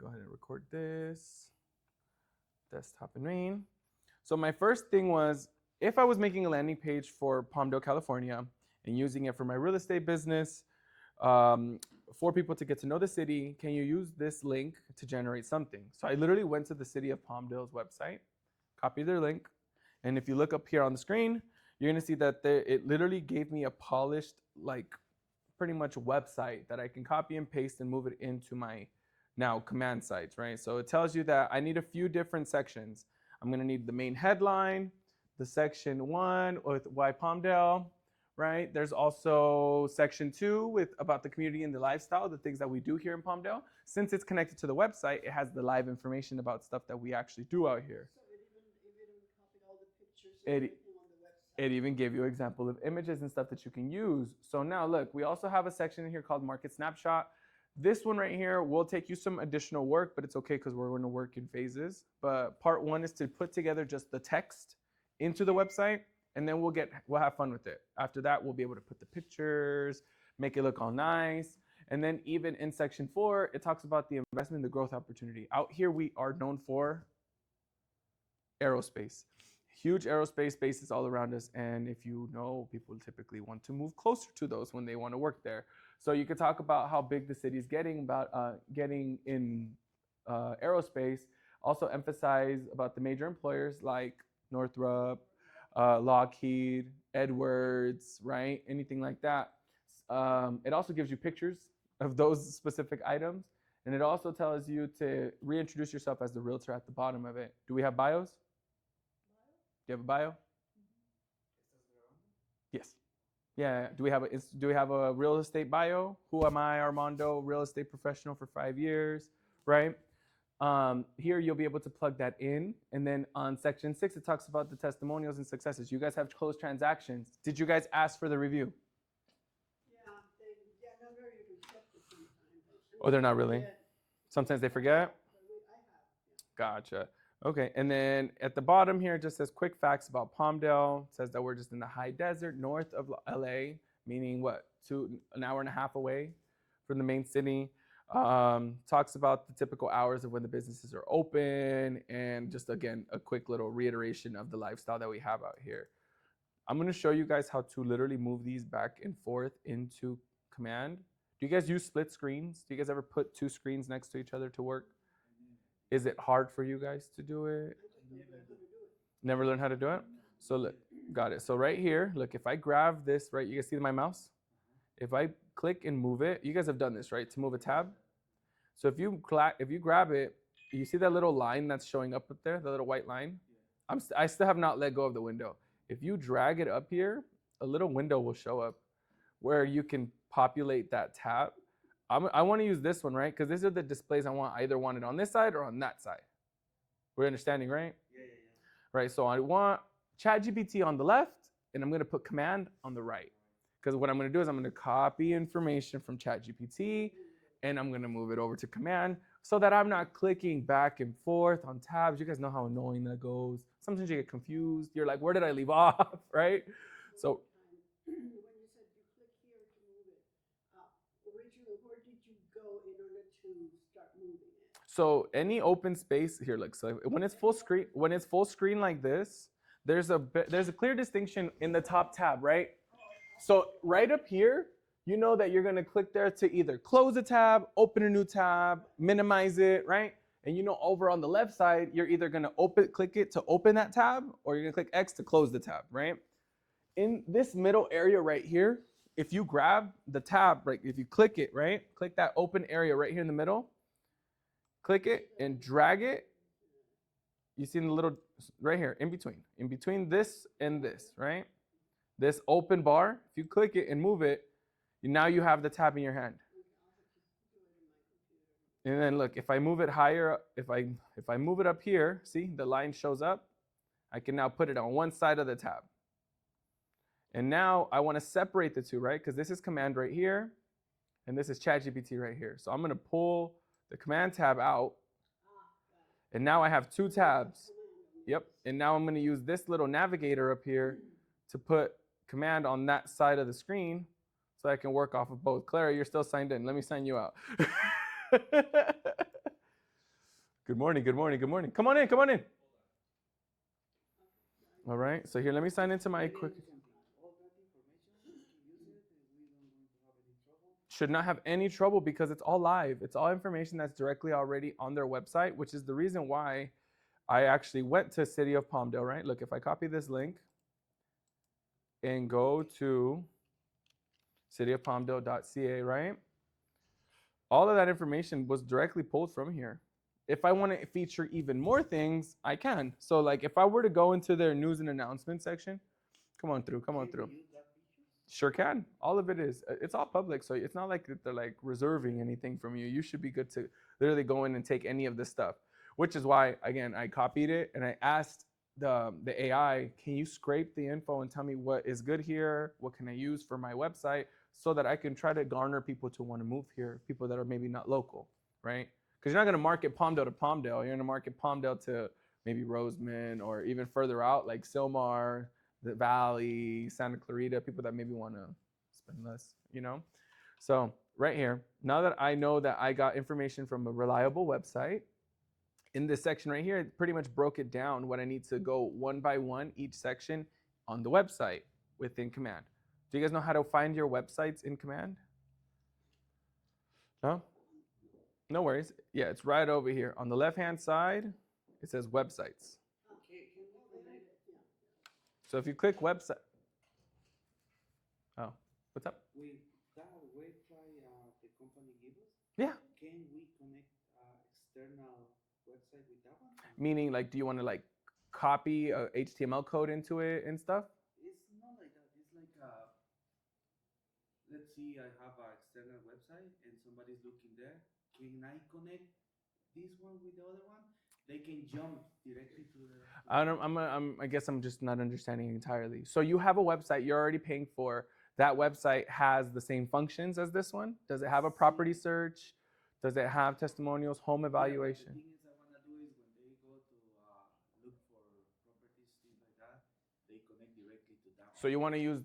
go ahead and record this. Desktop and main. So my first thing was, if I was making a landing page for Palmdale, California, and using it for my real estate business, for people to get to know the city, can you use this link to generate something? So I literally went to the city of Palmdale's website, copied their link, and if you look up here on the screen, you're gonna see that it literally gave me a polished, like pretty much website that I can copy and paste and move it into my now command sites, right? So it tells you that I need a few different sections. I'm gonna need the main headline, the section 1 with why Palmdale, right? There's also section 2 with about the community and the lifestyle, the things that we do here in Palmdale. Since it's connected to the website, it has the live information about stuff that we actually do out here. So it even copied all the pictures and everything on the website. It even gave you an example of images and stuff that you can use. So now look, we also have a section in here called Market Snapshot. This one right here will take you some additional work, but it's okay because we're going to work in phases. But part 1 is to put together just the text into the website, and then we'll have fun with it. After that, we'll be able to put the pictures, make it look all nice. And then even in section 4, it talks about the investment, the growth opportunity. Out here, we are known for aerospace. Huge aerospace bases all around us, and if you know, people typically want to move closer to those when they want to work there. So you could talk about how big the city is getting, about getting in aerospace. Also emphasize about the major employers like Northrop, Lockheed, Edwards, right? Anything like that. It also gives you pictures of those specific items, and it also tells you to reintroduce yourself as the realtor at the bottom of it. Do we have bios? Do you have a bio? Yes. Yeah. Do we have a real estate bio? Who am I, Armando? Real estate professional for 5 years, right? Here you'll be able to plug that in, and then on section 6 it talks about the testimonials and successes. You guys have closed transactions. Did you guys ask for the review? Yeah, they're not very receptive sometimes. Oh, they're not really? Sometimes they forget? I have, yeah. Gotcha. Okay, and then at the bottom here it just says quick facts about Palmdale. It says that we're just in the high desert north of LA, meaning what, an hour and a half away from the main city. Talks about the typical hours of when the businesses are open, and just again, a quick little reiteration of the lifestyle that we have out here. I'm gonna show you guys how to literally move these back and forth into command. Do you guys use split screens? Do you guys ever put 2 screens next to each other to work? Is it hard for you guys to do it? Never learned how to do it? So look, got it. So right here, look, if I grab this, right, you guys see my mouse? If I click and move it, you guys have done this, right, to move a tab? So if you grab it, you see that little line that's showing up there, the little white line? I still have not let go of the window. If you drag it up here, a little window will show up where you can populate that tab. I want to use this one, right? Because these are the displays I want. I either want it on this side or on that side. We're understanding, right? Yeah. Right, so I want ChatGPT on the left, and I'm going to put command on the right. Because what I'm going to do is I'm going to copy information from ChatGPT, and I'm going to move it over to command so that I'm not clicking back and forth on tabs. You guys know how annoying that goes. Sometimes you get confused. You're like, where did I leave off, right? So When you said you click here to move it, originally, where did you go in order to start moving it? So any open space here, look, so when it's full screen like this, there's a clear distinction in the top tab, right? So right up here, you know that you're gonna click there to either close a tab, open a new tab, minimize it, right? And you know over on the left side, you're either gonna click it to open that tab, or you're gonna click X to close the tab, right? In this middle area right here, if you grab the tab, right, if you click it, right, click that open area right here in the middle, click it and drag it. You see in the little, right here, in between this and this, right? This open bar, if you click it and move it, now you have the tab in your hand. And then look, if I move it higher, if I move it up here, see, the line shows up. I can now put it on one side of the tab. And now I want to separate the two, right? Because this is command right here, and this is ChatGPT right here. So I'm going to pull the command tab out, and now I have 2 tabs. Yep, and now I'm going to use this little navigator up here to put command on that side of the screen so I can work off of both. Clara, you're still signed in. Let me sign you out. Good morning, good morning, good morning. Come on in, come on in. All right, so here, let me sign into my quick. Should not have any trouble because it's all live. It's all information that's directly already on their website, which is the reason why I actually went to City of Palmdale, right? Look, if I copy this link and go to cityofpalmdale.ca, right? All of that information was directly pulled from here. If I want to feature even more things, I can. So like if I were to go into their news and announcement section, come on through, come on through. Sure can. All of it is. It's all public, so it's not like they're like reserving anything from you. You should be good to literally go in and take any of this stuff, which is why, again, I copied it and I asked the AI, can you scrape the info and tell me what is good here? What can I use for my website so that I can try to garner people to want to move here, people that are maybe not local, right? Because you're not going to market Palmdale to Palmdale. You're going to market Palmdale to maybe Roseman or even further out like Silmar, the Valley, Santa Clarita, people that maybe want to spend less, you know? So right here, now that I know that I got information from a reliable website, in this section right here, it pretty much broke it down what I need to go one by one, each section on the website within Command. Do you guys know how to find your websites in Command? No? No worries. Yeah, it's right over here. On the left-hand side, it says websites. So if you click website, oh, what's up? With that website the company gives us, Yeah. can we connect external website with that one? Meaning, like, do you want to like copy a HTML code into it and stuff? It's not like that. It's like let's see, I have an external website and somebody's looking there. Can I connect this one with the other one? They can jump directly to the. I guess I'm just not understanding entirely. So you have a website you're already paying for. That website has the same functions as this one. Does it have a property search? Does it have testimonials, home evaluation? Yeah, the thing is, I want to do is when they go to look for properties, things like that, they connect directly to that. So you want to use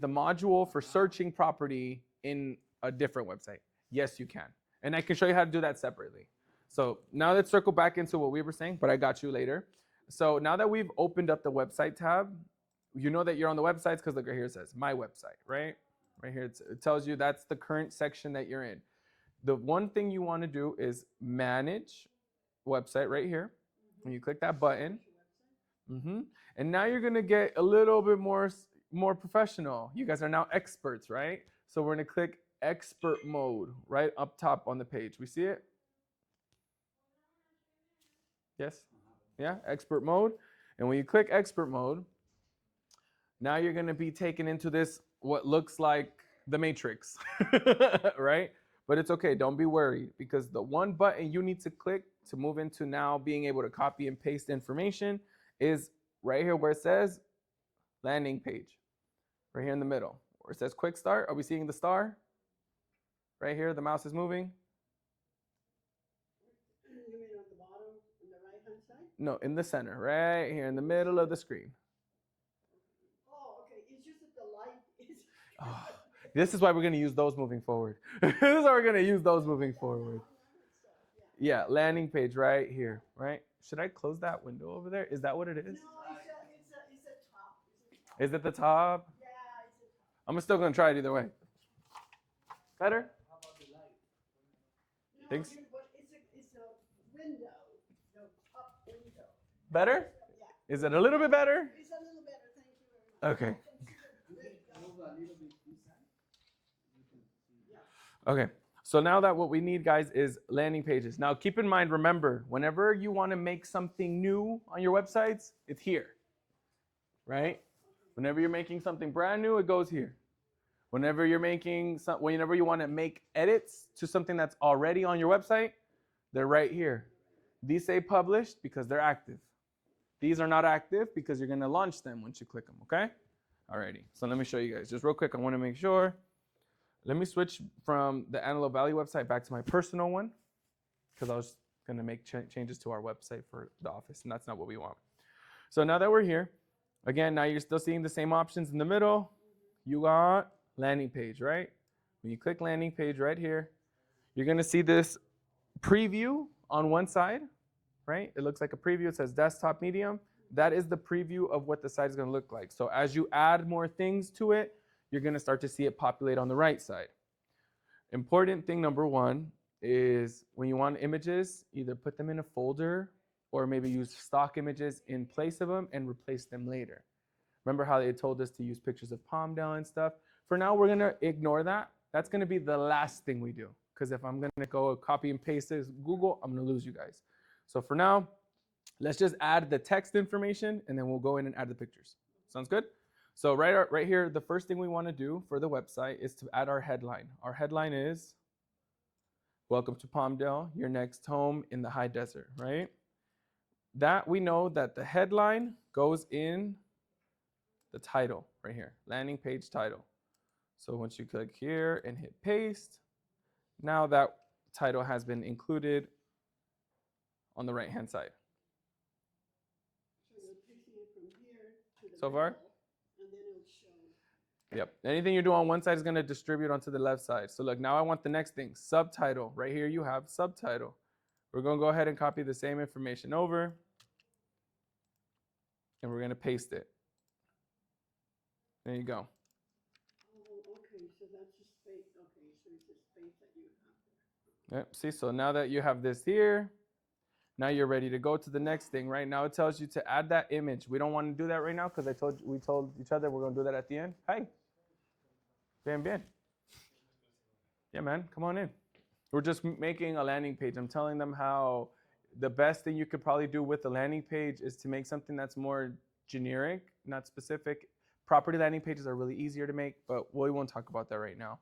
the module for searching property in a different website. Yes, you can, and I can show you how to do that separately. So now let's circle back into what we were saying, but I got you later. So now that we've opened up the website tab, you know that you're on the websites because look right here, it says my website, right? Right here, it tells you that's the current section that you're in. The one thing you want to do is manage website right here. When you click that button, and now you're gonna get a little bit more professional. You guys are now experts, right? So we're gonna click expert mode right up top on the page. We see it? Yes? Yeah, expert mode. And when you click expert mode, now you're going to be taken into this, what looks like the Matrix, right? But it's okay. Don't be worried because the one button you need to click to move into now being able to copy and paste information is right here where it says landing page, right here in the middle, where it says quick start. Are we seeing the star? Right here, the mouse is moving. You mean on the bottom, on the right-hand side? No, in the center, right here in the middle of the screen. Oh, okay. It's just that the light is. Oh, this is why we're going to use those moving forward. This is why we're going to use those moving forward. Yeah, landing page right here, right? Should I close that window over there? Is that what it is? No, it's a top. Is it the top? Yeah, it's a top. I'm still going to try it either way. Better? How about the light? No, Thanks. but it's a window, the top window. Better? Yeah. Is it a little bit better? It's a little better. Thank you very much. Okay. Move a little bit this side. You can see. Yeah. Okay. So now that what we need, guys, is landing pages. Now, keep in mind, remember, whenever you want to make something new on your websites, it's here, right? Whenever you're making something brand new, it goes here. Whenever you want to make edits to something that's already on your website, they're right here. These say published because they're active. These are not active because you're going to launch them once you click them, okay? Alrighty, so let me show you guys. Just real quick, I want to make sure. Let me switch from the Antelope Valley website back to my personal one because I was going to make changes to our website for the office, and that's not what we want. So now that we're here, again, now you're still seeing the same options in the middle. You got landing page, right? When you click landing page right here, you're going to see this preview on one side, right? It looks like a preview. It says desktop medium. That is the preview of what the site is going to look like. So as you add more things to it, you're going to start to see it populate on the right side. Important thing number one is when you want images, either put them in a folder or maybe use stock images in place of them and replace them later. Remember how they told us to use pictures of Palmdale and stuff? For now, we're gonna ignore that. That's gonna be the last thing we do. Because if I'm gonna go copy and paste this Google, I'm gonna lose you guys. So for now, let's just add the text information and then we'll go in and add the pictures. Sounds good? So right here, the first thing we want to do for the website is to add our headline. Our headline is, welcome to Palmdale, your next home in the high desert, right? That we know that the headline goes in the title right here, landing page title. So once you click here and hit paste, now that title has been included on the right-hand side. So you're picking it from here to the So far? middle, and then it'll show. Yep. Anything you do on one side is going to distribute onto the left side. So look, now I want the next thing, subtitle. Right here you have subtitle. We're going to go ahead and copy the same information over, and we're going to paste it. There you go. Oh, okay, so that's the space, okay, so it's the space that you have there. Yep. See, so now that you have this here, now you're ready to go to the next thing. Right now it tells you to add that image. We don't want to do that right now because we told each other we're going to do that at the end. Hi. Bien, bien. Yeah, man, come on in. We're just making a landing page. I'm telling them how the best thing you could probably do with the landing page is to make something that's more generic, not specific. Property landing pages are really easier to make, but we won't talk about that right now.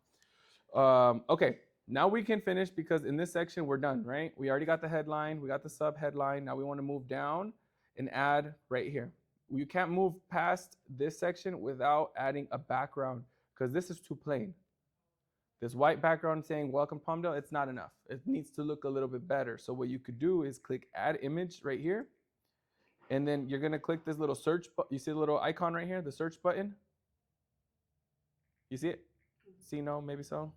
Okay, now we can finish because in this section we're done, right? We already got the headline, we got the sub headline. Now we want to move down and add right here. You can't move past this section without adding a background because this is too plain. This white background saying welcome Palmdale, it's not enough. It needs to look a little bit better. So what you could do is click add image right here. And then you're going to click this little search button. You see the little icon right here, the search button? You see it? See, no, maybe so?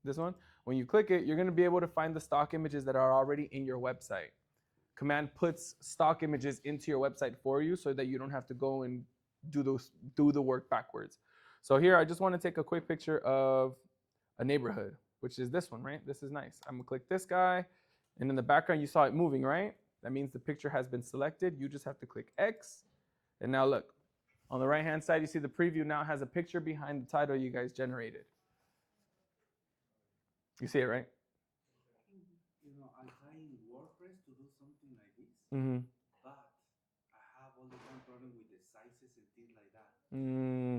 This one? When you click it, you're going to be able to find the stock images that are already in your website. Command puts stock images into your website for you so that you don't have to go and do the work backwards. So here, I just want to take a quick picture of a neighborhood, which is this one, right? This is nice. I'm going to click this guy. And in the background, you saw it moving, right? That means the picture has been selected. You just have to click X. And now look, on the right-hand side, you see the preview now has a picture behind the title you guys generated. You see it, right? You know, I try in WordPress to do something like this, Mm-hmm. but I have all the time problem with the sizes and things like that.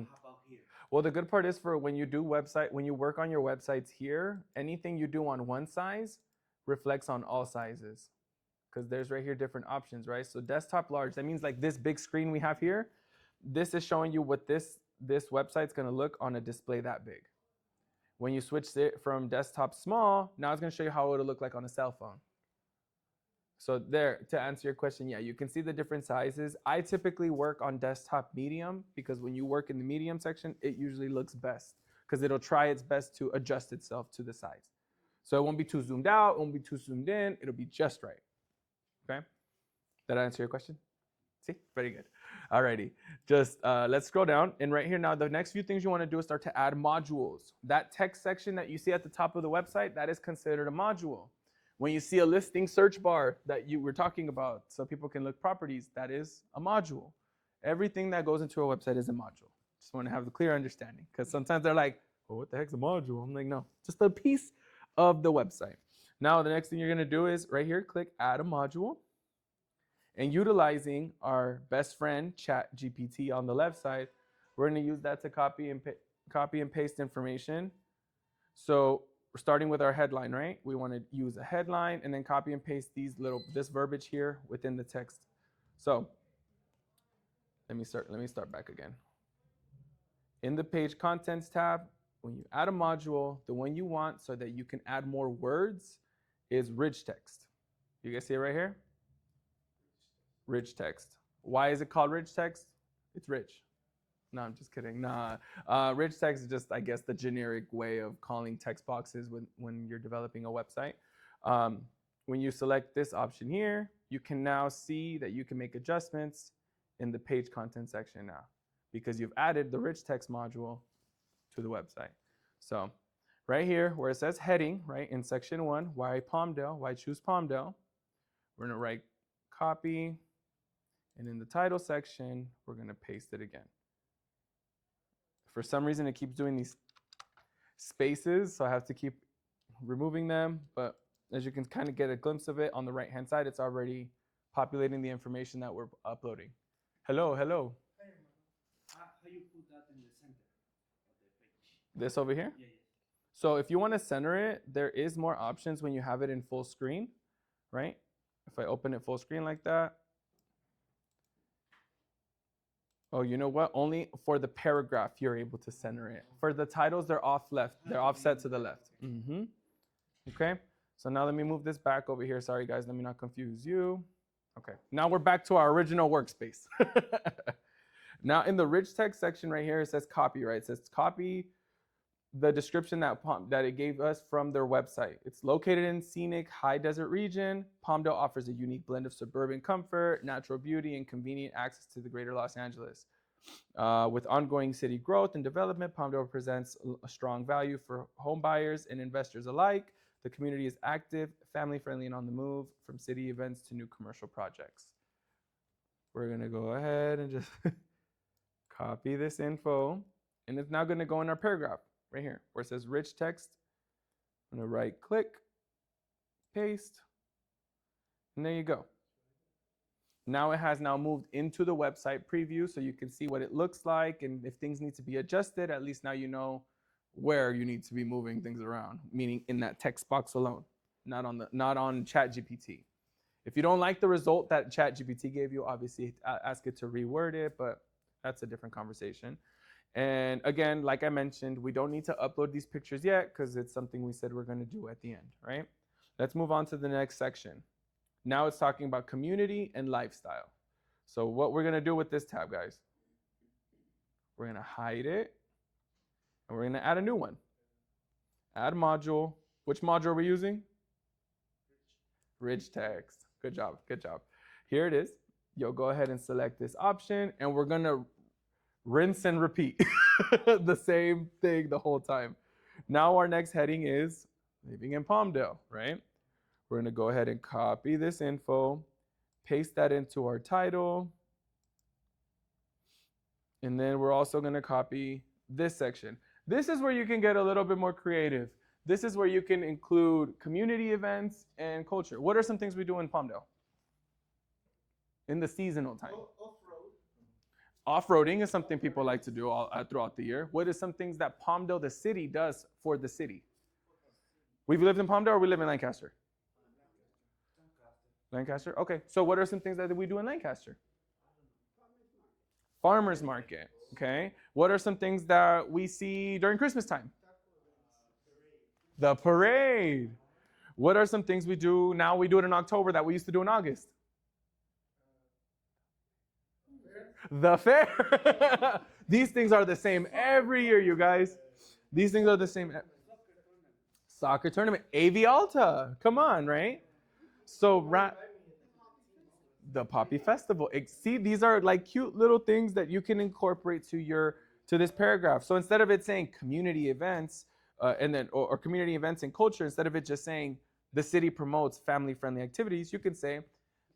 How about here? Well, the good part is for when you do when you work on your websites here, anything you do on one size reflects on all sizes. Because there's right here different options, right? So desktop large, that means like this big screen we have here, this is showing you what this website's gonna look on a display that big. When you switch it from desktop small, now it's gonna show you how it'll look like on a cell phone. So there, to answer your question, yeah, you can see the different sizes. I typically work on desktop medium because when you work in the medium section, it usually looks best because it'll try its best to adjust itself to the size. So it won't be too zoomed out, it won't be too zoomed in, it'll be just right. Okay, did I answer your question? See, very good. Alrighty, just let's scroll down. And right here now, the next few things you want to do is start to add modules. That text section that you see at the top of the website, that is considered a module. When you see a listing search bar that you were talking about, so people can look properties, that is a module. Everything that goes into a website is a module. Just want to have the clear understanding, because sometimes they're like, well, what the heck's a module? I'm like, no, just a piece of the website. Now, the next thing you're going to do is right here, click add a module. And utilizing our best friend, ChatGPT on the left side, we're going to use that to copy and paste information. So we're starting with our headline, right? We want to use a headline and then copy and paste this verbiage here within the text. So let me start back again. In the page contents tab, when you add a module, the one you want so that you can add more words is rich text. You guys see it right here? Rich text. Why is it called rich text? It's rich. No, I'm just kidding. Nah, rich text is just, I guess, the generic way of calling text boxes when you're developing a website. When you select this option here, you can now see that you can make adjustments in the page content section now because you've added the rich text module to the website. So right here where it says heading, right, in section 1, why Palmdale, why choose Palmdale, we're going to write copy, and in the title section, we're going to paste it again. For some reason, it keeps doing these spaces, so I have to keep removing them, but as you can kind of get a glimpse of it on the right-hand side, it's already populating the information that we're uploading. Hello, hello. How you put that in the center of the page? This over here? Yeah, yeah. So if you want to center it, there is more options when you have it in full screen, right? If I open it full screen like that. Oh, you know what? Only for the paragraph you're able to center it. For the titles, they're off left. They're offset to the left. Okay. So now let me move this back over here. Sorry, guys. Let me not confuse you. Okay. Now we're back to our original workspace. Now in the rich text section right here, it says copy, right? It says copy the description that it gave us from their website. It's located in scenic high desert region. Palmdale offers a unique blend of suburban comfort, natural beauty, and convenient access to the greater Los Angeles. With ongoing city growth and development, Palmdale presents a strong value for home buyers and investors alike. The community is active, family-friendly, and on the move from city events to new commercial projects. We're gonna go ahead and just copy this info, and it's now gonna go in our paragraph right here where it says rich text. I'm gonna right click, paste, and there you go. Now it has now moved into the website preview so you can see what it looks like, and if things need to be adjusted, at least now you know where you need to be moving things around, meaning in that text box alone, not on ChatGPT. If you don't like the result that ChatGPT gave you, obviously ask it to reword it, but that's a different conversation. And again, like I mentioned, we don't need to upload these pictures yet because it's something we said we're going to do at the end, right? Let's move on to the next section. Now it's talking about community and lifestyle. So what we're going to do with this tab, guys, we're going to hide it, and we're going to add a new one. Add module. Which module are we using? Rich text. Good job. Good job. Here it is. You'll go ahead and select this option, and we're going to rinse and repeat the same thing the whole time. Now our next heading is living in Palmdale, right? We're going to go ahead and copy this info, paste that into our title, and then we're also going to copy this section. This is where you can get a little bit more creative. This is where you can include community events and culture. What are some things we do in Palmdale in the seasonal time? Off-roading is something people like to do throughout the year. What is some things that Palmdale, the city, does for the city? We've lived in Palmdale or we live in Lancaster? Lancaster? Okay. So what are some things that we do in Lancaster? Farmers market. Okay. What are some things that we see during Christmas time? The parade. What are some things we do now? We do it in October that we used to do in August. The fair. These things are the same every year, you guys. These things are the same. Soccer tournament. AV Alta. Come on, right? So, the Poppy Festival. See, these are like cute little things that you can incorporate to this paragraph. So instead of it saying community events, or community events and culture, instead of it just saying the city promotes family-friendly activities, you can say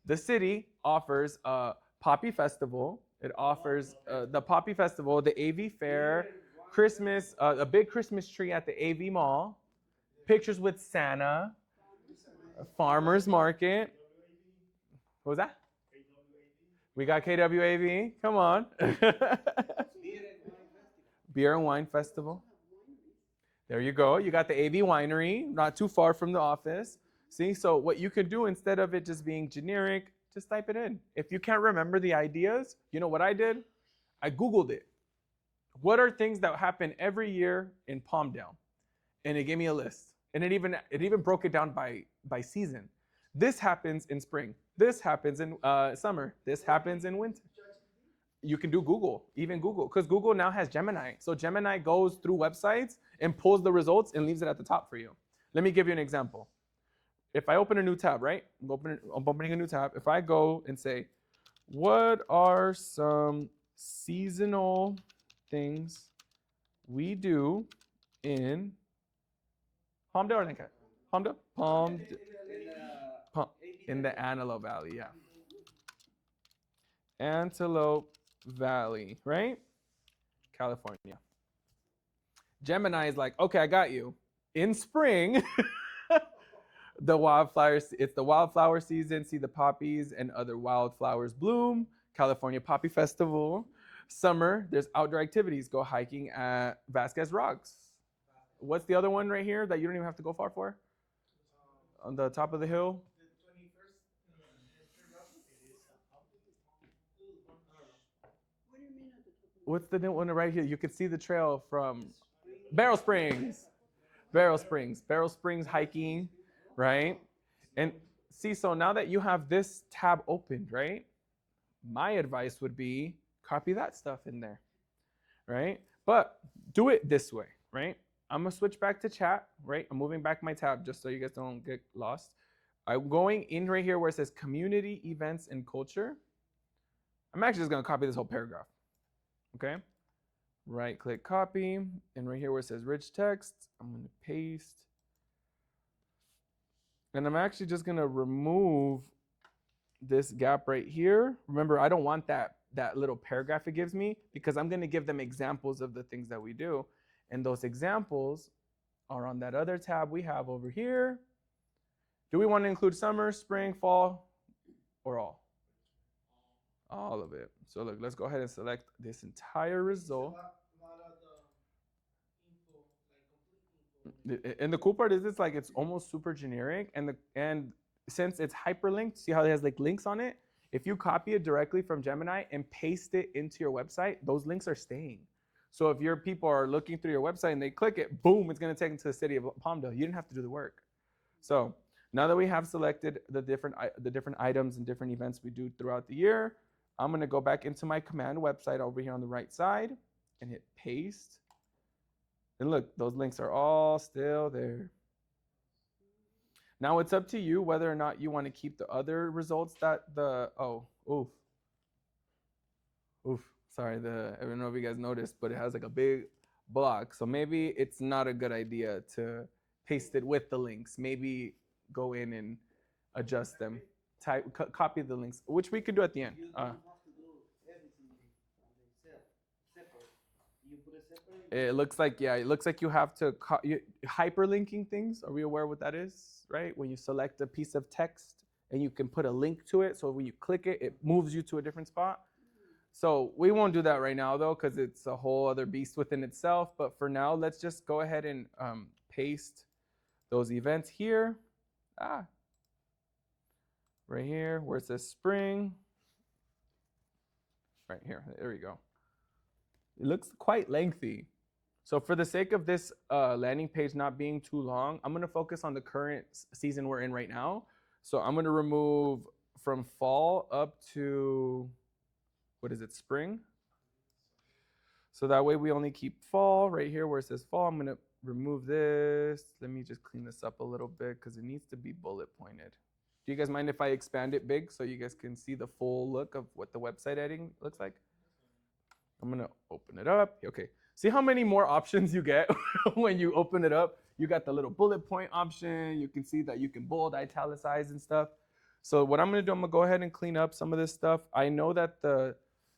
the city offers a Poppy Festival. It offers the Poppy Festival, the AV Fair, Christmas, a big Christmas tree at the AV Mall, pictures with Santa, a farmer's market. What was that? We got KWAV. Come on. Beer and Wine Festival. There you go. You got the AV Winery, not too far from the office. See, so what you could do instead of it just being generic, just type it in. If you can't remember the ideas, you know what I did? I Googled it. What are things that happen every year in Palmdale? And it gave me a list. And it even broke it down by season. This happens in spring. This happens in summer. This happens in winter. You can do Google, even Google, because Google now has Gemini. So Gemini goes through websites and pulls the results and leaves it at the top for you. Let me give you an example. if I open a new tab, right? I'm opening a new tab. If I go and say, what are some seasonal things we do in Palmdale or Lincoln? Palmdale? In the Antelope Valley, yeah. Antelope Valley, right? California. Gemini is like, okay, I got you. In spring, the wildflowers, it's the wildflower season. See the poppies and other wildflowers bloom. California Poppy Festival. Summer, there's outdoor activities. Go hiking at Vasquez Rocks. What's the other one right here that you don't even have to go far for? On the top of the hill? What do you mean at the top of What's the new one right here? You can see the trail from Barrel Springs. Barrel Springs. Barrel Springs hiking, right? And see, so now that you have this tab opened, right? My advice would be copy that stuff in there, right? But do it this way, right? I'm gonna switch back to chat, right? I'm moving back my tab just so you guys don't get lost. I'm going in right here where it says community events and culture. I'm actually just gonna copy this whole paragraph, okay? Right click copy, and right here where it says rich text, I'm gonna paste. And I'm actually just gonna remove this gap right here. Remember, I don't want that little paragraph it gives me because I'm gonna give them examples of the things that we do. And those examples are on that other tab we have over here. Do we want to include summer, spring, fall, or all? All of it. So look, let's go ahead and select this entire result. And the cool part is it's like it's almost super generic, and since it's hyperlinked, see how it has like links on it? If you copy it directly from Gemini and paste it into your website, those links are staying. So if your people are looking through your website and they click it, boom, it's going to take them to the city of Palmdale. You didn't have to do the work. So now that we have selected the different items and different events we do throughout the year, I'm going to go back into my command website over here on the right side and hit paste. And look, those links are all still there. Now it's up to you whether or not you want to keep the other results that sorry, I don't know if you guys noticed, but it has like a big block. So maybe it's not a good idea to paste it with the links. Maybe go in and adjust them. Copy the links, which we could do at the end. You don't have to do everything separate. You put it separate. It looks like you have to hyperlinking things. Are we aware what that is, right? When you select a piece of text and you can put a link to it, so when you click it, it moves you to a different spot. So we won't do that right now though, because it's a whole other beast within itself. But for now, let's just go ahead and paste those events here. Right here where it says spring. Right here, there we go. It looks quite lengthy. So for the sake of this landing page not being too long, I'm gonna focus on the current season we're in right now. So I'm gonna remove from fall up to, what is it, spring? So that way we only keep fall right here where it says fall. I'm gonna remove this. Let me just clean this up a little bit because it needs to be bullet pointed. Do you guys mind if I expand it big so you guys can see the full look of what the website editing looks like? I'm gonna open it up. Okay, see how many more options you get when you open it up? You got the little bullet point option. You can see that you can bold, italicize and stuff. So what I'm gonna do, I'm gonna go ahead and clean up some of this stuff. I know that the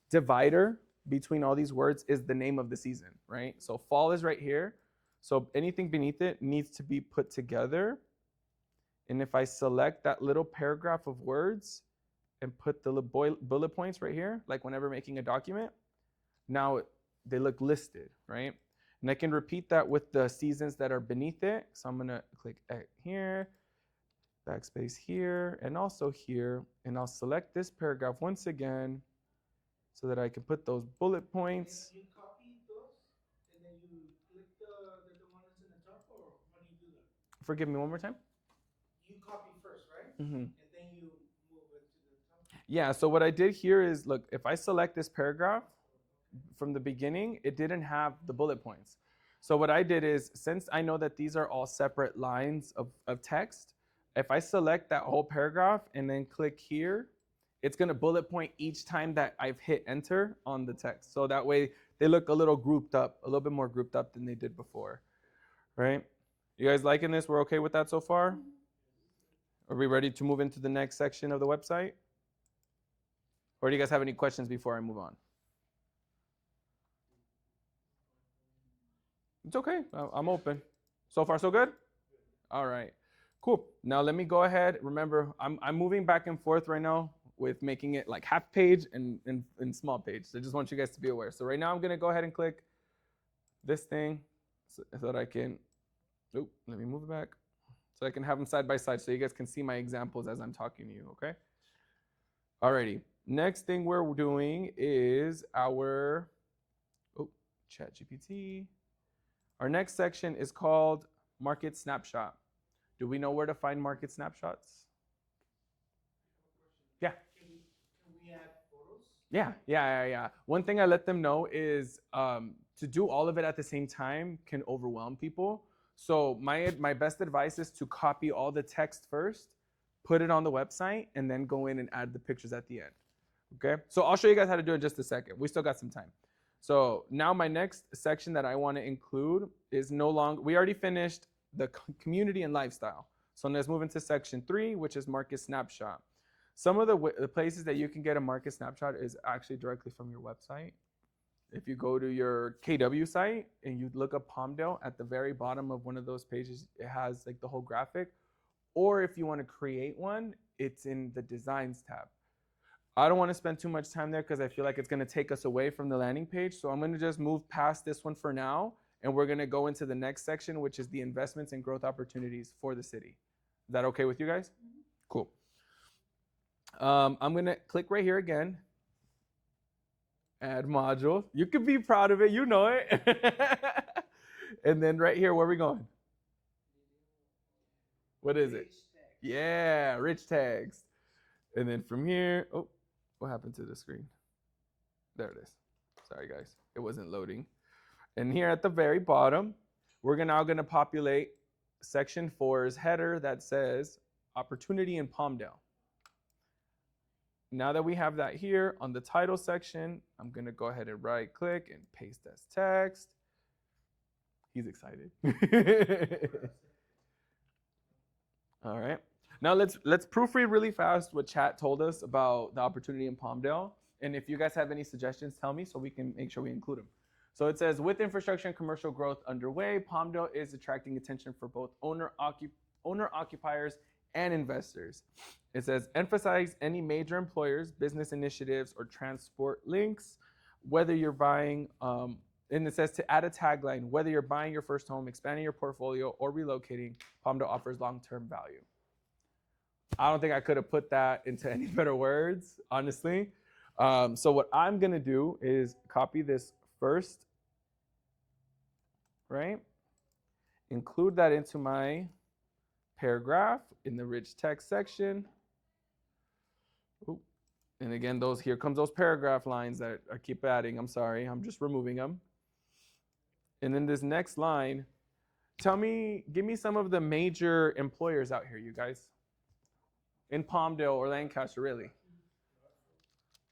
divider between all these words is the name of the season, right? So fall is right here. So anything beneath it needs to be put together. And if I select that little paragraph of words and put the bullet points right here, like whenever making a document, now they look listed, right? And I can repeat that with the seasons that are beneath it. So I'm gonna click here, backspace here, and also here, and I'll select this paragraph once again so that I can put those bullet points. And you copy those, and then you click the one that's in the top, or how do you do that? Forgive me, one more time? You copy first, right? Mm-hmm. And then you move it to the top? Yeah, so what I did here is, look, if I select this paragraph from the beginning, it didn't have the bullet points. So what I did is, since I know that these are all separate lines of text, if I select that whole paragraph and then click here, it's gonna bullet point each time that I've hit enter on the text. So that way they look a little grouped up, a little bit more grouped up than they did before, right? You guys liking this? We're okay with that so far? Are we ready to move into the next section of the website? Or do you guys have any questions before I move on? It's okay. I'm open. So far, so good? All right. Cool. Now let me go ahead. Remember, I'm moving back and forth right now with making it like half page and small page. So I just want you guys to be aware. So right now I'm going to go ahead and click this thing so that I can, let me move it back. So I can have them side by side so you guys can see my examples as I'm talking to you, okay? Alrighty. Next thing we're doing is our ChatGPT. Our next section is called Market Snapshot. Do we know where to find market snapshots? Yeah. Can we add photos? Yeah. One thing I let them know is to do all of it at the same time can overwhelm people. So my best advice is to copy all the text first, put it on the website, and then go in and add the pictures at the end. Okay? So I'll show you guys how to do it in just a second. We still got some time. So now my next section that I want to include is no longer, we already finished the community and lifestyle. So let's move into section 3, which is market snapshot. Some of the places that you can get a market snapshot is actually directly from your website. If you go to your KW site and you look up Palmdale, at the very bottom of one of those pages, it has like the whole graphic. Or if you want to create one, it's in the designs tab. I don't want to spend too much time there because I feel like it's going to take us away from the landing page. So I'm going to just move past this one for now. And we're going to go into the next section, which is the investments and growth opportunities for the city. Is that okay with you guys? Mm-hmm. Cool. I'm going to click right here again. Add module. You can be proud of it. You know it. And then right here, where are we going? What is it? Yeah, rich tags. And then from here, what happened to the screen? There it is. Sorry, guys. It wasn't loading. And here at the very bottom, we're now going to populate section 4's header that says opportunity in Palmdale. Now that we have that here on the title section, I'm going to go ahead and right click and paste as text. He's excited. All right. Now let's proofread really fast what chat told us about the opportunity in Palmdale. And if you guys have any suggestions, tell me so we can make sure we include them. So it says, with infrastructure and commercial growth underway, Palmdale is attracting attention for both owner-occupiers and investors. It says, emphasize any major employers, business initiatives, or transport links, whether you're buying, and it says to add a tagline, whether you're buying your first home, expanding your portfolio, or relocating, Palmdale offers long-term value. I don't think I could have put that into any better words, honestly. So what I'm going to do is copy this first, right? Include that into my paragraph in the rich text section. Ooh. And again, here comes those paragraph lines that I keep adding. I'm sorry, I'm just removing them. And then this next line, give me some of the major employers out here, you guys. In Palmdale or Lancaster, really.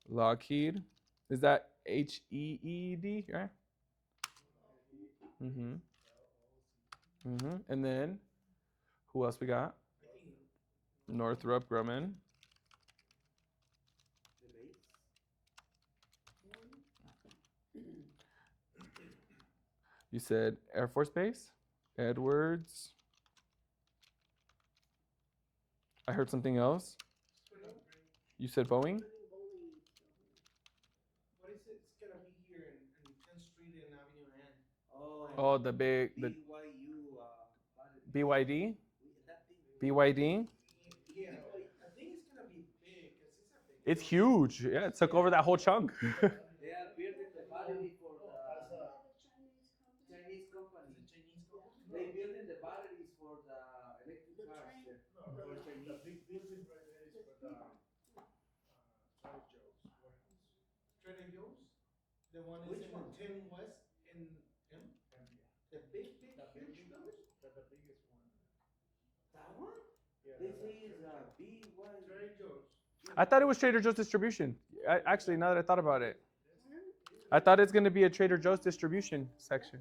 Lockheed. Is that HEED, right? And then, who else we got? Northrop Grumman. You said Air Force Base? Edwards. I heard something else. You said Boeing? What is it? It's gonna be here in 10th Street and Avenue N. Oh, the big, the BYD? BYD? Yeah, I think it's gonna be big because it's a big. It's huge. Yeah, it took over that whole chunk. They are building the battery for the Chinese company. They building the batteries for the electric cars. The big building right there is for the Trader Joe's warehouse. Trader Joe's? The one is in 10 West in M? The big, huge building? The biggest one. That one? Yeah, They say it's BY. Trader Joe's. I thought it was Trader Joe's distribution. Actually, now that I thought about it, I thought it's gonna be a Trader Joe's distribution section.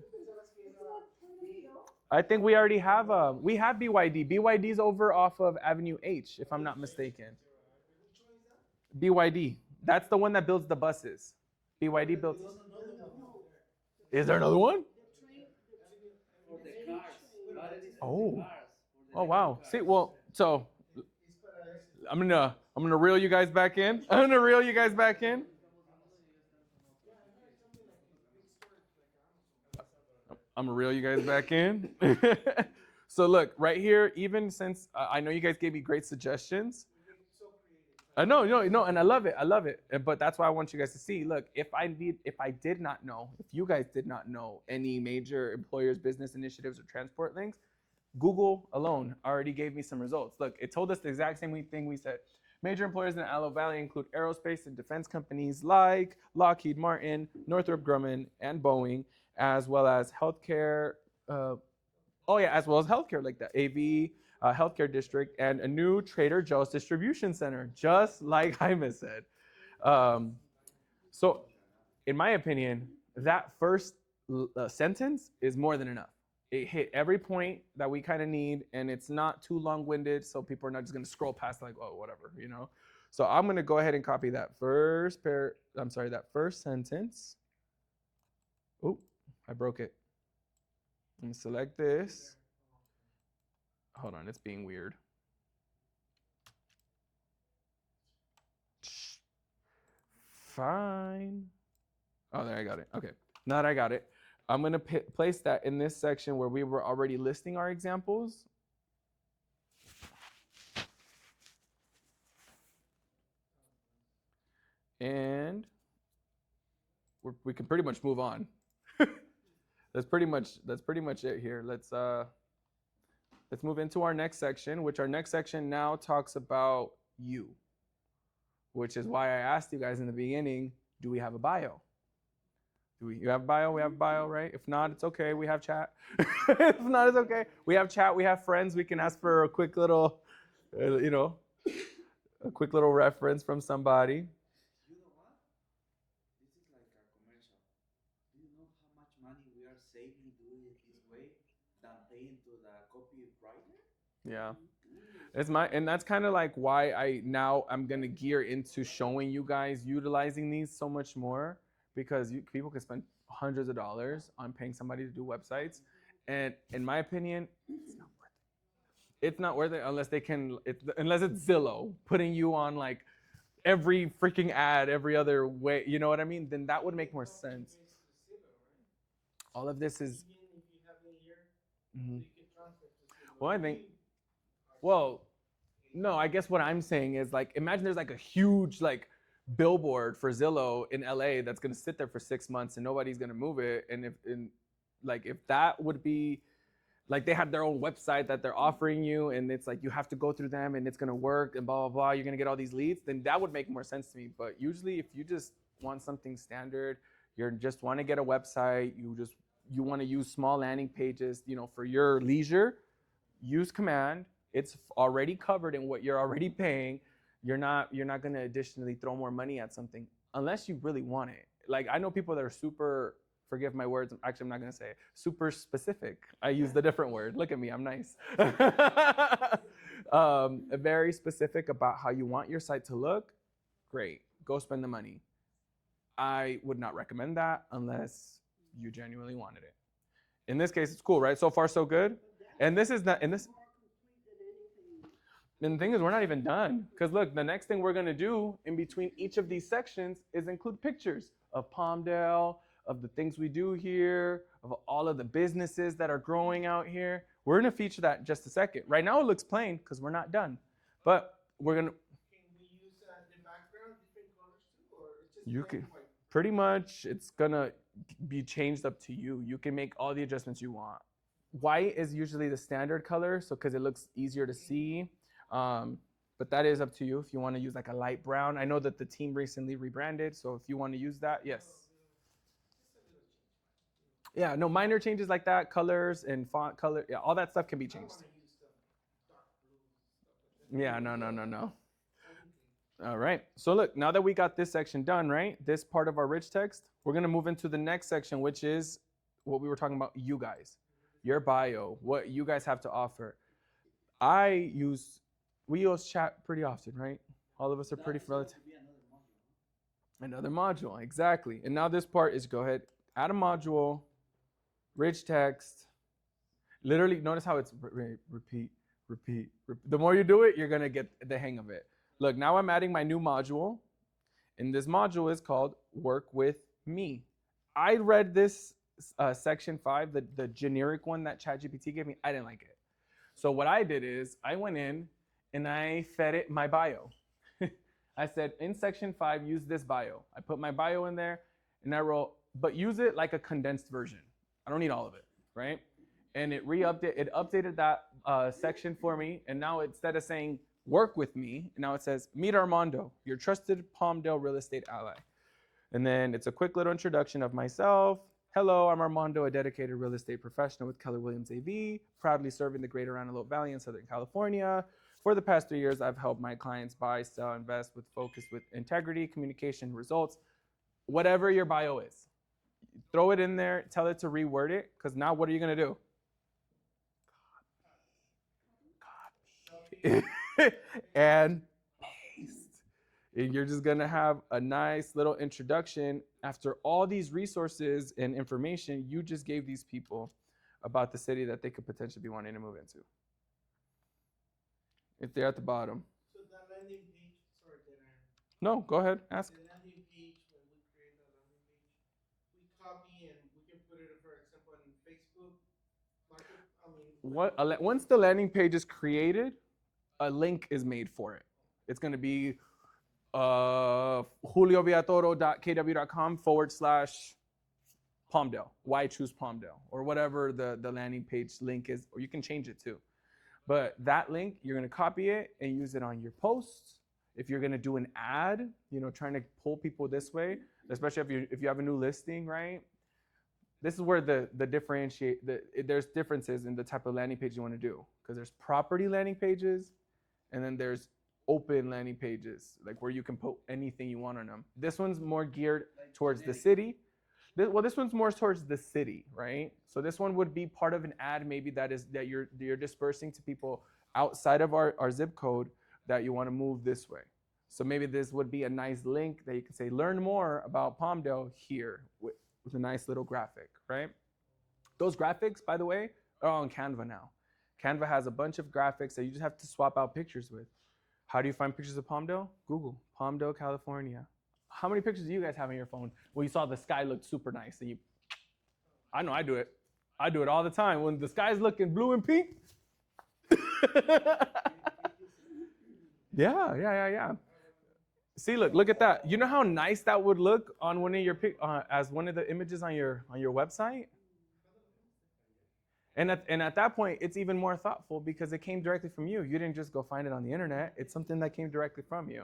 I think we already have we have BYD. BYD's over off of Avenue H, if I'm not mistaken. Which one is that? BYD. That's the one that builds the buses. BYD builds. There's another one. Is there another one? For the cars. But it is Oh. for the cars. For the Oh wow. See, well, so It's para ese. I'm gonna reel you guys back in. I'm gonna reel you guys back in. I'm gonna reel you guys back in. So look, right here, even since I know you guys gave me great suggestions. I know, no, and I love it. But that's why I want you guys to see. Look, if I did not know, if you guys did not know any major employers' business initiatives or transport links, Google alone already gave me some results. Look, it told us the exact same thing we said. Major employers in the Antelope Valley include aerospace and defense companies like Lockheed Martin, Northrop Grumman, and Boeing, as well as healthcare. As well as healthcare, like the AV healthcare district, and a new Trader Joe's distribution center, just like Jaime said. So, in my opinion, that first sentence is more than enough. It hit every point that we kind of need, and it's not too long-winded, so people are not just going to scroll past like, oh, whatever, you know. So I'm going to go ahead and copy that first sentence. Oh, I broke it. I'm gonna select this. Hold on, it's being weird. Fine. Oh, there, I got it. Okay, now that I got it, I'm gonna place that in this section where we were already listing our examples. And we can pretty much move on. That's pretty much it here. Let's move into our next section, which our next section now talks about you, which is why I asked you guys in the beginning, do we have a bio? You have a bio? We have a bio, right? If not, it's okay. We have chat. If not, it's okay. We have chat. We have friends. We can ask for a quick little, a quick little reference from somebody. You know what? This is like a commercial. Do you know how much money we are saving doing it this way than paying to the copywriter? Yeah. And that's kind of like why I'm gonna gear into showing you guys utilizing these so much more, because people can spend hundreds of dollars on paying somebody to do websites, and in my opinion, it's not worth it. It's not worth it unless it's Zillow putting you on like every freaking ad every other way. You know what I mean? Then that would make more sense. All of this is. Mhm. No, I guess what I'm saying is like, imagine there's like a huge like billboard for Zillow in LA that's gonna sit there for 6 months and nobody's gonna move it. And if that would be like, they have their own website that they're offering you, and it's like you have to go through them and it's gonna work and blah blah blah, you're gonna get all these leads, then that would make more sense to me. But usually if you just want something standard, you just want to get a website, you want to use small landing pages, for your leisure, use Command. It's already covered in what you're already paying. You're not going to additionally throw more money at something unless you really want it. Like, I know people that are super, forgive my words, actually I'm not going to say it, super specific. I used a different word. Look at me, I'm nice. Very specific about how you want your site to look. Great, go spend the money. I would not recommend that unless you genuinely wanted it. In this case, it's cool, right? So far, so good. And this is not, and this. And the thing is, we're not even done. Because look, the next thing we're going to do in between each of these sections is include pictures of Palmdale, of the things we do here, of all of the businesses that are growing out here. We're going to feature that in just a second. Right now it looks plain because we're not done. But we're going to. Can we use the background, different colors too? Or it's just You black can. and white? Pretty much, it's going to be changed up to you. You can make all the adjustments you want. White is usually the standard color, so because it looks easier to see. But that is up to you if you want to use like a light brown. I know that the team recently rebranded, so if you want to use that, yes. Yeah, no, minor changes like that, colors and font color, yeah, all that stuff can be changed. Yeah, no. All right. So look, now that we got this section done, right? This part of our rich text, we're going to move into the next section, which is what we were talking about, you guys, your bio, what you guys have to offer. We use chat pretty often, right? All of us are pretty familiar. Another module, exactly. And now this part is go ahead, add a module, rich text. Literally, notice how it's repeat. The more you do it, you're going to get the hang of it. Look, now I'm adding my new module. And this module is called Work with Me. I read this section 5, the generic one that ChatGPT gave me. I didn't like it. So what I did is I went in and I fed it my bio. I said, in section 5, use this bio. I put my bio in there and I wrote, but use it like a condensed version. I don't need all of it, right? And it updated that section for me. And now instead of saying work with me, now it says meet Armando, your trusted Palmdale real estate ally. And then it's a quick little introduction of myself. Hello, I'm Armando, a dedicated real estate professional with Keller Williams AV, proudly serving the greater Antelope Valley in Southern California. For the past 3 years, I've helped my clients buy, sell, invest with focus with integrity, communication, results, whatever your bio is. Throw it in there, tell it to reword it, because now what are you going to do? Copy. And paste. And you're just going to have a nice little introduction after all these resources and information you just gave these people about the city that they could potentially be wanting to move into. If they're at the bottom. So that landing page, sorry, No, go ahead, ask. the landing page, when we create the landing page, we copy and we can put it, for example, on Facebook. Once the landing page is created, a link is made for it. It's going to be julioviatoro.kw.com/Palmdale. Why choose Palmdale? Or whatever the landing page link is, or you can change it too. But that link, you're going to copy it and use it on your posts. If you're going to do an ad, trying to pull people this way, especially if you have a new listing, right? This is where there's differences in the type of landing page you want to do, because there's property landing pages and then there's open landing pages, like where you can put anything you want on them. This one's more geared towards the city. This one's more towards the city, right? So this one would be part of an ad maybe that you're dispersing to people outside of our zip code that you want to move this way. So maybe this would be a nice link that you could say, learn more about Palmdale here with a nice little graphic, right? Those graphics, by the way, are on Canva now. Canva has a bunch of graphics that you just have to swap out pictures with. How do you find pictures of Palmdale? Google, Palmdale, California. How many pictures do you guys have on your phone where you saw the sky looked super nice? And I know I do it. I do it all the time. When the sky's looking blue and pink. Yeah. See, look at that. You know how nice that would look on one of your as one of the images on your website? And at that point, it's even more thoughtful because it came directly from you. You didn't just go find it on the internet. It's something that came directly from you.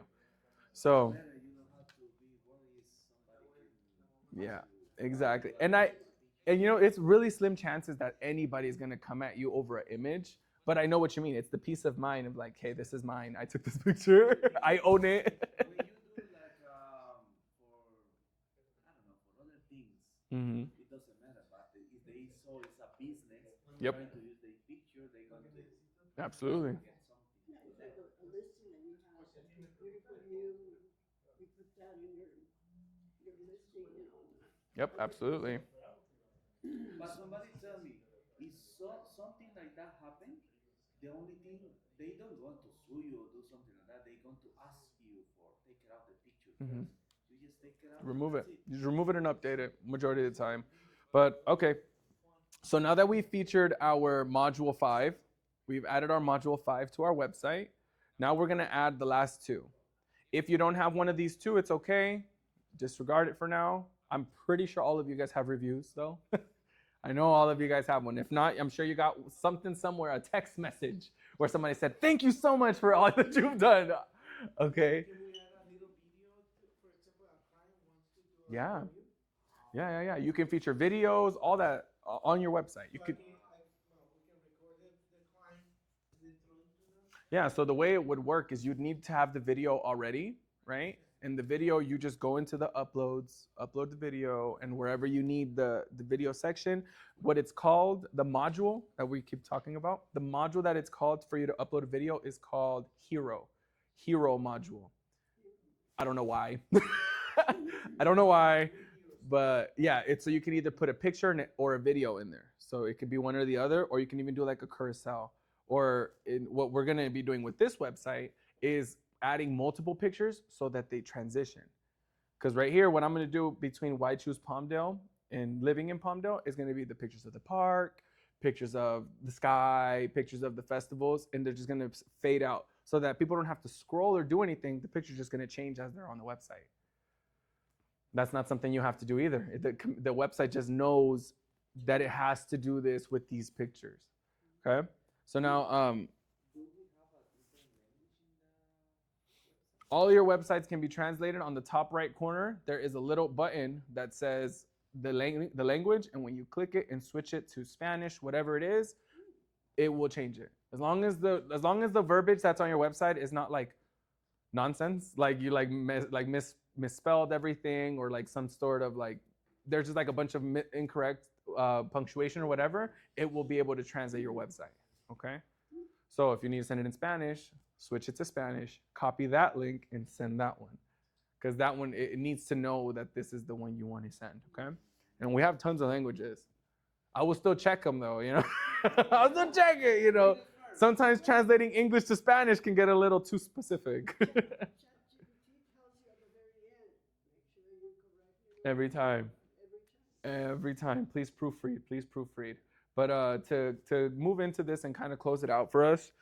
So, yeah, exactly. And it's really slim chances that anybody is going to come at you over an image. But I know what you mean. It's the peace of mind of like, hey, this is mine. I took this picture. I own it. When you do like for other things, it doesn't matter. But if they saw it's a business, Yep. trying to use their picture, they're going to Absolutely. get something. Yeah, it's like a listing that you have, that's beautiful view, you put that in your listing, Yep, absolutely. But somebody tell me, if something like that happen, the only thing, they don't want to sue you or do something like that. They're going to ask you for take it out the picture first. You just take it out. Remove it. Just remove it and update it majority of the time. But okay. So now that we've featured our module 5, we've added our module 5 to our website. Now we're going to add the last 2. If you don't have one of these 2, it's okay. Disregard it for now. I'm pretty sure all of you guys have reviews though. I know all of you guys have one. If not, I'm sure you got something somewhere, a text message where somebody said, thank you so much for all that you've done. Okay. Can we add a little video, for example, a client wants to do a Yeah. review? Yeah. You can feature videos, all that on your website. You So could. we can record the client and then throw it to them? Yeah, so the way it would work is you'd need to have the video already, right? And the video, you just go into the uploads, upload the video, and wherever you need the video section, what it's called, the module that we keep talking about, the module that it's called for you to upload a video is called Hero module. I don't know why. I don't know why, but yeah, it's so you can either put a picture in it or a video in there. So it could be one or the other, or you can even do like a carousel. Or what we're gonna be doing with this website is adding multiple pictures so that they transition. Because right here, what I'm gonna do between why choose Palmdale and living in Palmdale is gonna be the pictures of the park, pictures of the sky, pictures of the festivals, and they're just gonna fade out so that people don't have to scroll or do anything. The picture's just gonna change as they're on the website. That's not something you have to do either. The website just knows that it has to do this with these pictures. Okay? So now, all your websites can be translated. On the top right corner, there is a little button that says the language, and when you click it and switch it to Spanish, whatever it is, it will change it. As long as the verbiage that's on your website is not like nonsense, like you misspelled everything, or like some sort of like there's just like a bunch of incorrect punctuation or whatever, it will be able to translate your website. Okay, so if you need to send it in Spanish, switch it to Spanish, copy that link, and send that one, because that one it needs to know that this is the one you want to send. Okay, and we have tons of languages. I will still check them though, you know. I'll still check it, you know. Sometimes translating English to Spanish can get a little too specific. ChatGPT tells you at the very end, make sure you correct it. Every time. Every time. Please proofread. Please proofread. But to move into this and kind of close it out for us,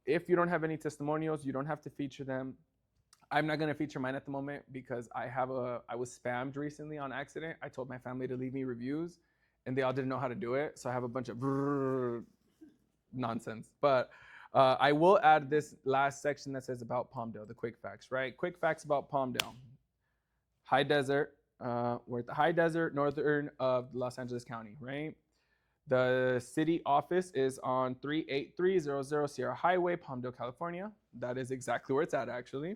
if you don't have any testimonials, you don't have to feature them. I'm not gonna feature mine at the moment because I was spammed recently on accident. I told my family to leave me reviews, and they all didn't know how to do it. So I have a bunch of nonsense. But I will add this last section that says about Palmdale, the quick facts, right? Quick facts about Palmdale. High desert. We're at the high desert, northern of Los Angeles County, right? The city office is on 38300 Sierra Highway, Palmdale, California. That is exactly where it's at, actually.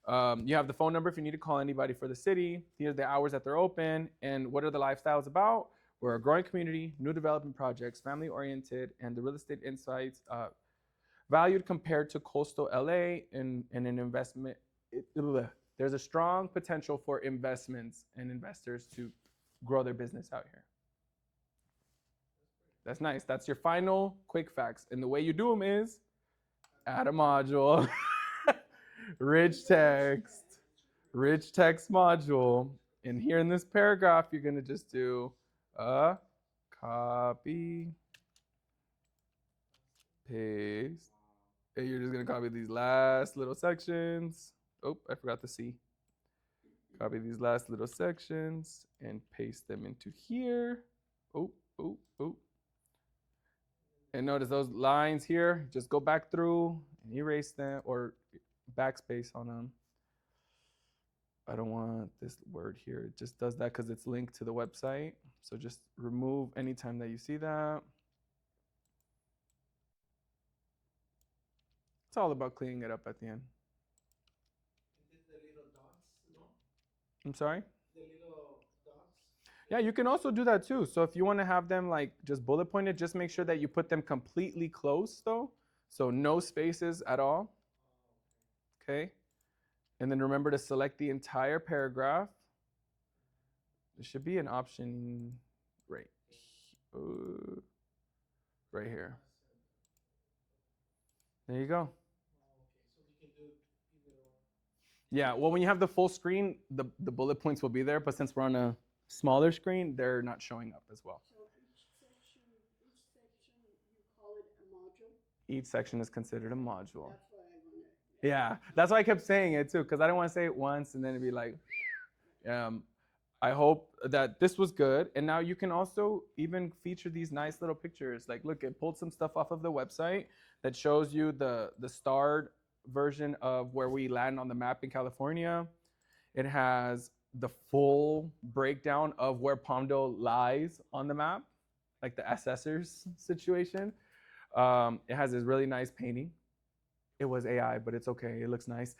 You have the phone number if you need to call anybody for the city. Here are the hours that they're open. And what are the lifestyles about? We're a growing community, new development projects, family-oriented, and the real estate insights valued compared to coastal LA and an investment. There's a strong potential for investments and investors to grow their business out here. That's nice. That's your final quick facts. And the way you do them is add a module, rich text module. And here in this paragraph, you're going to just do a copy, paste. And you're just going to copy these last little sections. Oh, I forgot the C. Copy these last little sections and paste them into here. Oh. And notice those lines here, just go back through and erase them or backspace on them. I don't want this word here. It just does that because it's linked to the website. So just remove anytime that you see that. It's all about cleaning it up at the end. Is it the little dots, no? I'm sorry? The little dots? Yeah, you can also do that too. So if you want to have them like just bullet pointed, just make sure that you put them completely close though. So no spaces at all. Okay. And then remember to select the entire paragraph. There should be an option right here. There you go. Okay, so we can do either one. Yeah, well, when you have the full screen, the bullet points will be there, but since we're on a smaller screen, they're not showing up as well. So each section, you call it a module? Each section is considered a module. That's why I wanted. Yeah, that's why I kept saying it too, because I didn't want to say it once and then it'd be like, I hope that this was good. And now you can also even feature these nice little pictures. Like, look, it pulled some stuff off of the website that shows you the starred version of where we land on the map in California. It has the full breakdown of where Palmdale lies on the map, like the assessor's situation. It has this really nice painting It was AI, but it's okay. It looks nice.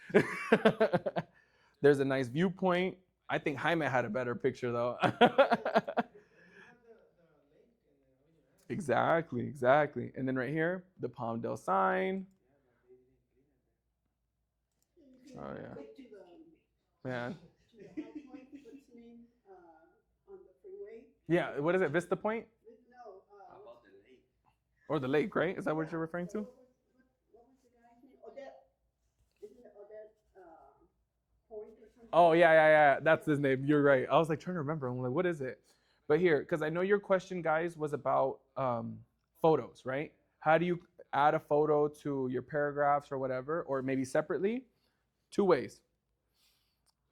There's a nice viewpoint. I think Jaime had a better picture though. Exactly, exactly. And then right here, the Palmdale sign. You can Oh yeah, click man. to the high point, what's the name, on the freeway? Yeah, what is it? Vista Point No, About the lake. or the lake, right? Is that what you're referring to? What was the guy's name? Odette, isn't it Odette, Point or something? Oh yeah. That's his name. You're right. I was like trying to remember. I'm like, what is it? But here, because I know your question, guys, was about photos, right? How do you add a photo to your paragraphs or whatever, or maybe separately? Two ways.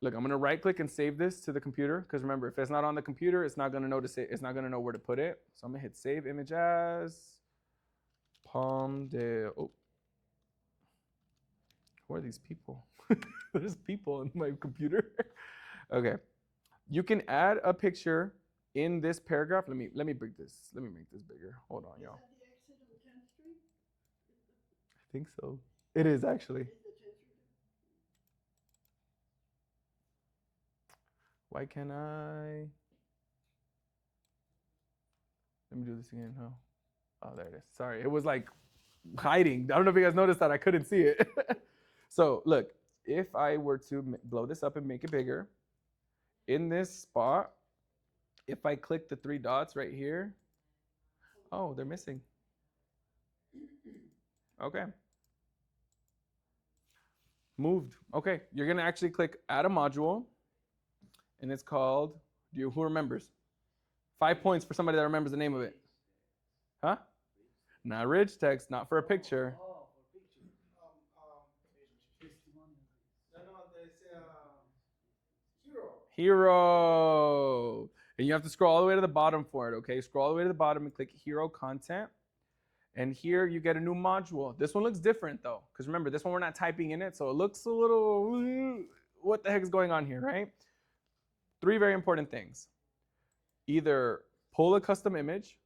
Look, I'm gonna right click and save this to the computer, because remember, if it's not on the computer, it's not gonna know to say, it's not gonna know where to put it. So I'm gonna hit save image as Palmdale. Oh, who are these people? There's people in my computer. Okay, you can add a picture in this paragraph. Let me break this. Let me make this bigger. Hold on, Is y'all. that the exit on 10th Street? I think so. It is actually. Is the 10th Street? Why can't I? Let me do this again. Huh? Oh, there it is. Sorry, it was like hiding. I don't know if you guys noticed that I couldn't see it. So look, if I were to blow this up and make it bigger, in this spot, if I click the three dots right here, oh, they're missing. Okay. Moved. Okay, you're gonna actually click add a module, and it's called, who remembers? 5 points for somebody that remembers the name of it. Huh? Not rich text, not for a picture. Oh, for picture. No, there's hero. Hero. And you have to scroll all the way to the bottom for it, okay? Scroll all the way to the bottom and click hero content. And here you get a new module. This one looks different though, because remember, this one we're not typing in it, so it looks a little, what the heck is going on here, right? Three very important things. Either pull a custom image,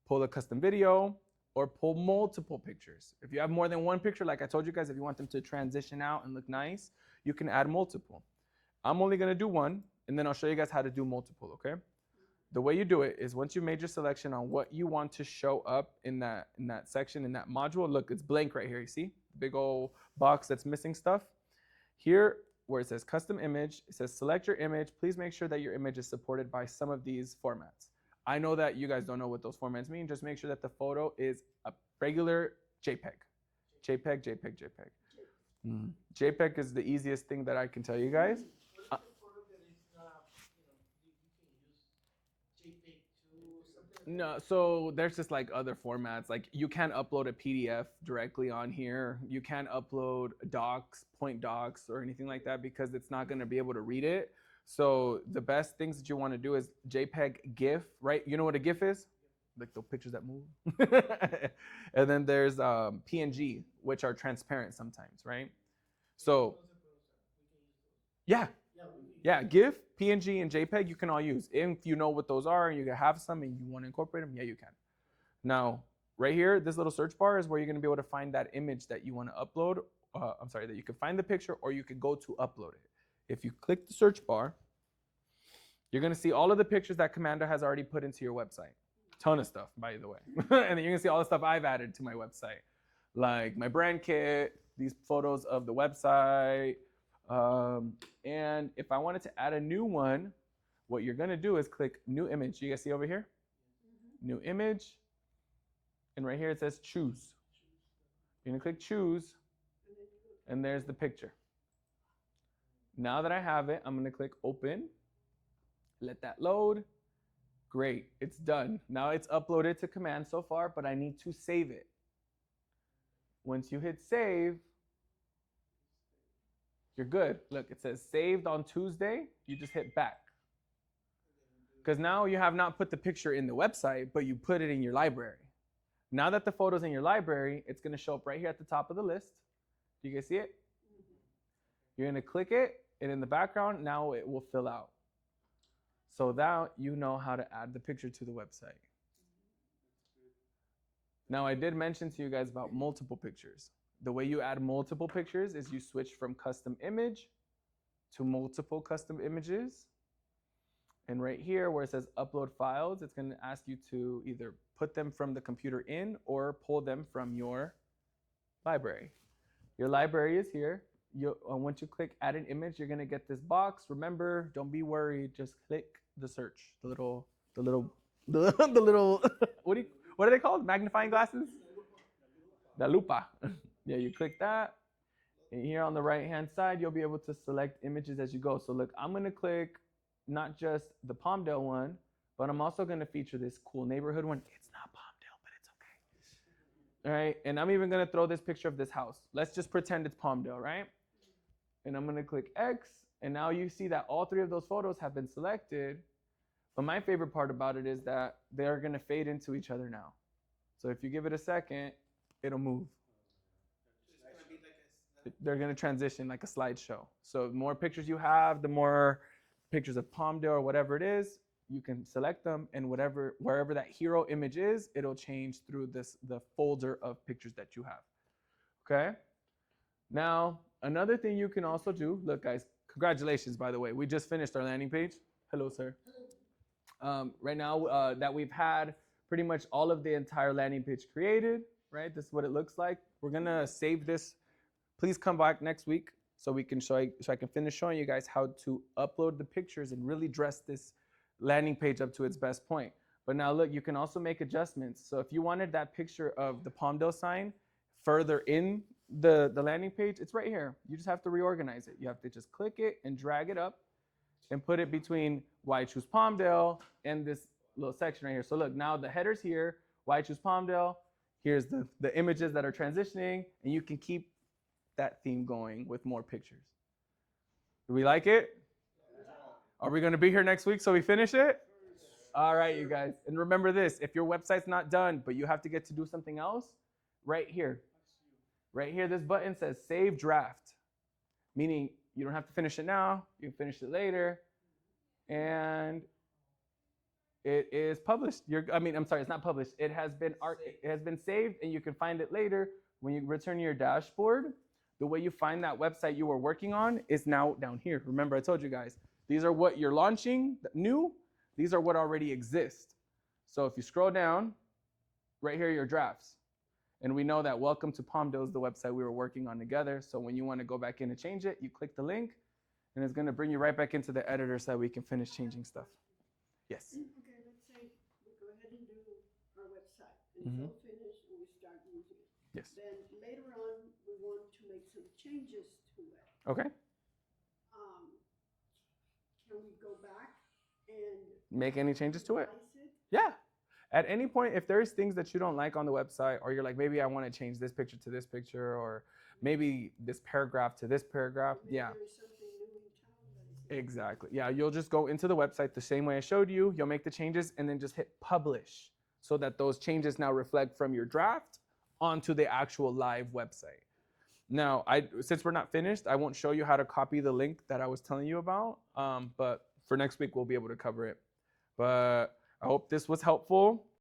pull a custom video, or pull multiple pictures. If you have more than one picture, like I told you guys, if you want them to transition out and look nice, you can add multiple. I'm only gonna do one, and then I'll show you guys how to do multiple, okay? The way you do it is once you made your selection on what you want to show up in that section, in that module, look, it's blank right here, you see? Big old box that's missing stuff. Here, where it says custom image, it says select your image. Please make sure that your image is supported by some of these formats. I know that you guys don't know what those formats mean. Just make sure that the photo is a regular JPEG. JPEG, JPEG, JPEG. JPEG is the easiest thing that I can tell you guys. What is the photo that is not, you can use JPEG to something? No, so there's just like other formats. Like you can't upload a PDF directly on here. You can't upload docs, point docs, or anything like that because it's not going to be able to read it. So the best things that you want to do is JPEG, GIF, right? You know what a GIF is? Like the pictures that move. And then there's PNG, which are transparent sometimes, right? So yeah, GIF, PNG, and JPEG you can all use. If you know what those are and you have some and you want to incorporate them, yeah, you can. Now, right here, this little search bar is where you're going to be able to find that image that you want to upload. That you can find the picture or you could go to upload it. If you click the search bar, you're going to see all of the pictures that Commander has already put into your website. Ton of stuff, by the way. And then you're going to see all the stuff I've added to my website, like my brand kit, these photos of the website. And if I wanted to add a new one, what you're going to do is click new image. You guys see over here? New image. And right here it says choose. You're going to click choose. And there's the picture. Now that I have it, I'm going to click open. Let that load. Great, it's done. Now it's uploaded to command so far, but I need to save it. Once you hit save, you're good. Look, it says saved on Tuesday. You just hit back. Because now you have not put the picture in the website, but you put it in your library. Now that the photo's in your library, it's going to show up right here at the top of the list. Do you guys see it? You're going to click it, and in the background, now it will fill out. So now you know how to add the picture to the website. Now, I did mention to you guys about multiple pictures. The way you add multiple pictures is you switch from custom image to multiple custom images. And right here where it says upload files, it's going to ask you to either put them from the computer in or pull them from your library. Your library is here. Once you click add an image, you're going to get this box. Remember, don't be worried. Just click the search, the little what are they called? Magnifying glasses? La lupa. Yeah, you click that. And here on the right-hand side, you'll be able to select images as you go. So look, I'm going to click not just the Palmdale one, but I'm also going to feature this cool neighborhood one. It's not Palmdale, but it's okay. All right, and I'm even going to throw this picture of this house. Let's just pretend it's Palmdale, right? And I'm going to click X, and now you see that all three of those photos have been selected. But my favorite part about it is that they're going to fade into each other now. So if you give it a second, it'll move. They're going to transition like a slideshow. So the more pictures you have, the more pictures of Palmdale or whatever it is, you can select them, and wherever that hero image is, it'll change through the folder of pictures that you have. Okay? Now, another thing you can also do, look guys, congratulations by the way, we just finished our landing page. Hello, sir. Right now that we've had pretty much all of the entire landing page created, right? This is what it looks like. We're gonna save this. Please come back next week so we can so I can finish showing you guys how to upload the pictures and really dress this landing page up to its best point. But now look, you can also make adjustments. So if you wanted that picture of the Palmdale sign further in the landing page, it's right here. You just have to reorganize it. You have to just click it and drag it up and put it between why choose Palmdale and this little section right here. So look, now the header's here, why choose Palmdale. Here's the images that are transitioning, and you can keep that theme going with more pictures. Do we like it? Are we going to be here next week so we finish it? All right, you guys. And remember this, if your website's not done, but you have to get to do something else, right here, this button says Save Draft, meaning you don't have to finish it now, you can finish it later, and it is published. It's not published. It has been saved, and you can find it later when you return to your dashboard. The way you find that website you were working on is now down here. Remember, I told you guys, these are what you're launching new. These are what already exist. So if you scroll down, right here are your drafts. And we know that Welcome to Palmdale is the website we were working on together. So when you want to go back in and change it, you click the link, and it's going to bring you right back into the editor so that we can finish changing stuff. Yes? Okay, let's say we go ahead and do our website, and it's all finished, and we start using it. Yes. Then later on, we want to make some changes to it. Okay. Can we go back and Make any changes to it? revise it? Yeah. At any point, if there's things that you don't like on the website, or you're like, maybe I want to change this picture to this picture, or maybe this paragraph to this paragraph. Maybe Yeah. there is something new in town that is Exactly. Yeah, you'll just go into the website the same way I showed you. You'll make the changes and then just hit publish so that those changes now reflect from your draft onto the actual live website. Now, since we're not finished, I won't show you how to copy the link that I was telling you about, but for next week, we'll be able to cover it. But I hope this was helpful.